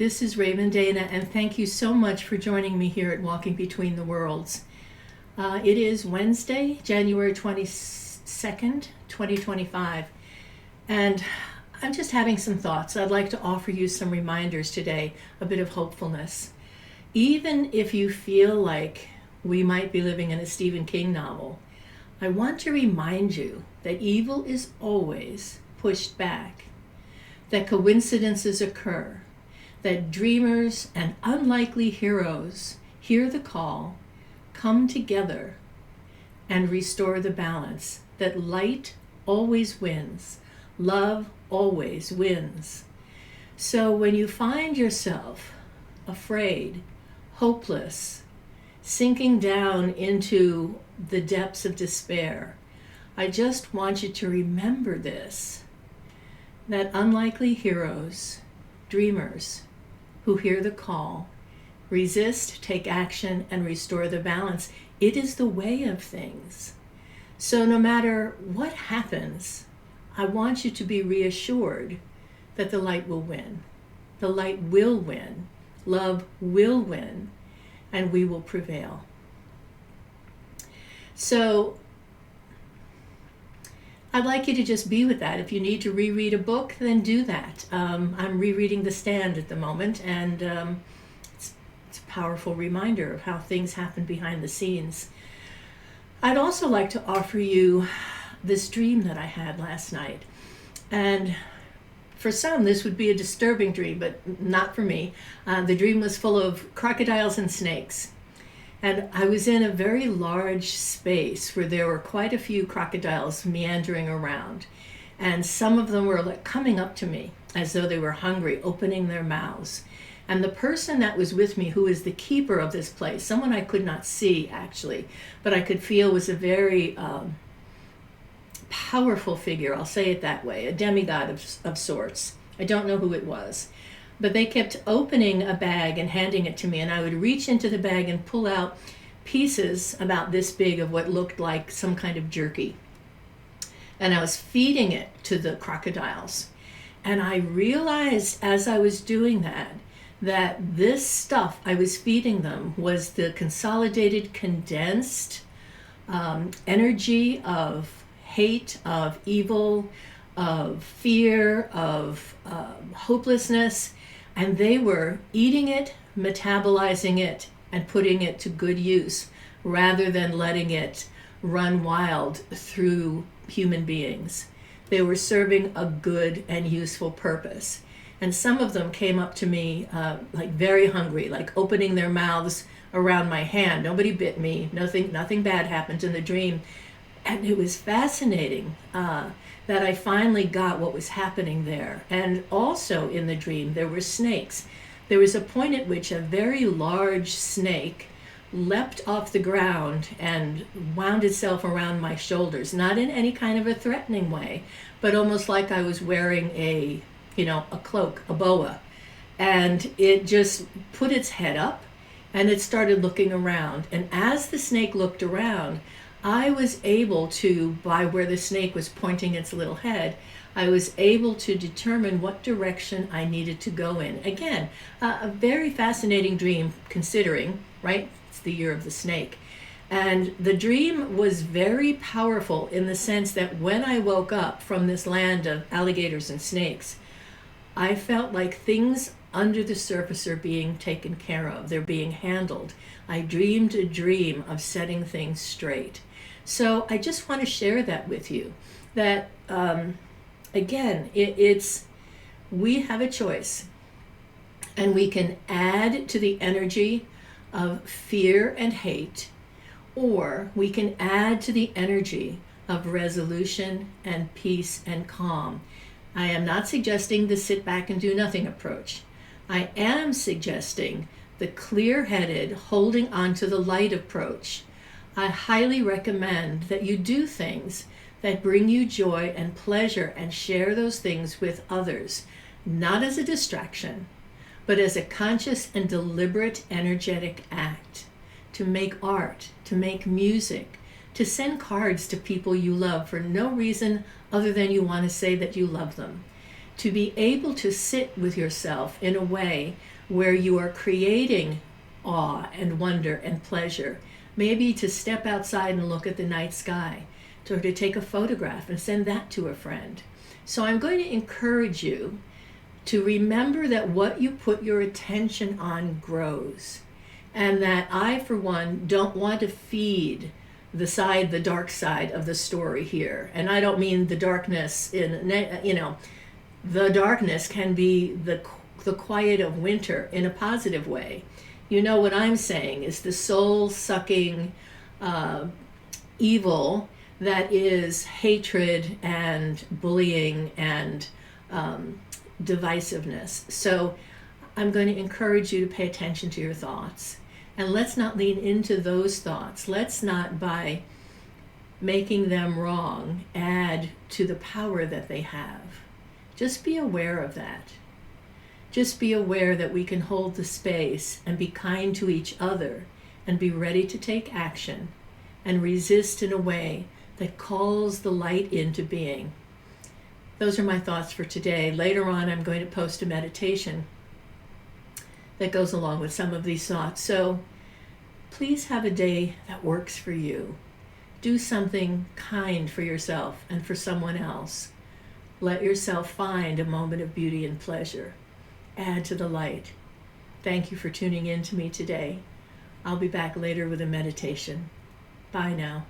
This is Raven Dana, and thank you so much for joining me here at Walking Between the Worlds. It is Wednesday, January 22nd, 2025, and I'm just having some thoughts. I'd like to offer you some reminders today, a bit of hopefulness. Even if you feel like we might be living in a Stephen King novel, I want to remind you that evil is always pushed back, that coincidences occur, that dreamers and unlikely heroes hear the call, come together, and restore the balance, that light always wins, love always wins. So when you find yourself afraid, hopeless, sinking down into the depths of despair, I just want you to remember this, that unlikely heroes, dreamers, who hear the call, resist, take action, and restore the balance. It is the way of things. So no matter what happens, I want you to be reassured that the light will win. The light will win. Love will win, and we will prevail. So I'd like you to just be with that. If you need to reread a book, then do that. I'm rereading The Stand at the moment, and it's a powerful reminder of how things happen behind the scenes. I'd also like to offer you this dream that I had last night. And for some, this would be a disturbing dream, but not for me. The dream was full of crocodiles and snakes. And I was in a very large space where there were quite a few crocodiles meandering around. And some of them were like coming up to me as though they were hungry, opening their mouths. And the person that was with me, who is the keeper of this place, someone I could not see actually, but I could feel was a very powerful figure, I'll say it that way, a demigod of sorts. I don't know who it was. But they kept opening a bag and handing it to me, and I would reach into the bag and pull out pieces about this big of what looked like some kind of jerky. And I was feeding it to the crocodiles. And I realized as I was doing that this stuff I was feeding them was the consolidated, condensed energy of hate, of evil, of fear, of hopelessness. And they were eating it, metabolizing it, and putting it to good use rather than letting it run wild through human beings. They were serving a good and useful purpose. And some of them came up to me like very hungry, like opening their mouths around my hand. Nobody bit me. Nothing bad happened in the dream. And it was fascinating that I finally got what was happening there. And also in the dream, there were snakes. There was a point at which a very large snake leapt off the ground and wound itself around my shoulders, not in any kind of a threatening way, but almost like I was wearing a cloak, a boa. And it just put its head up and it started looking around. And as the snake looked around, I was able to, by where the snake was pointing its little head, I was able to determine what direction I needed to go in. Again, a very fascinating dream considering, right? It's the year of the snake. And the dream was very powerful in the sense that when I woke up from this land of alligators and snakes, I felt like things under the surface are being taken care of. They're being handled. I dreamed a dream of setting things straight. So I just want to share that with you, that again, we have a choice, and we can add to the energy of fear and hate, or we can add to the energy of resolution and peace and calm. I am not suggesting the sit back and do nothing approach. I am suggesting the clear-headed, holding on to the light approach. I highly recommend that you do things that bring you joy and pleasure and share those things with others, not as a distraction, but as a conscious and deliberate energetic act, to make art, to make music, to send cards to people you love for no reason other than you want to say that you love them, to be able to sit with yourself in a way where you are creating awe and wonder and pleasure. Maybe to step outside and look at the night sky, or to take a photograph and send that to a friend. So I'm going to encourage you to remember that what you put your attention on grows. And that I, for one, don't want to feed the dark side of the story here. And I don't mean the darkness the darkness can be the quiet of winter in a positive way. You know what I'm saying is the soul-sucking evil that is hatred and bullying and divisiveness. So I'm going to encourage you to pay attention to your thoughts. And let's not lean into those thoughts. Let's not, by making them wrong, add to the power that they have. Just be aware of that. Just be aware that we can hold the space and be kind to each other and be ready to take action and resist in a way that calls the light into being. Those are my thoughts for today. Later on, I'm going to post a meditation that goes along with some of these thoughts. So please have a day that works for you. Do something kind for yourself and for someone else. Let yourself find a moment of beauty and pleasure. Add to the light. Thank you for tuning in to me today. I'll be back later with a meditation. Bye now.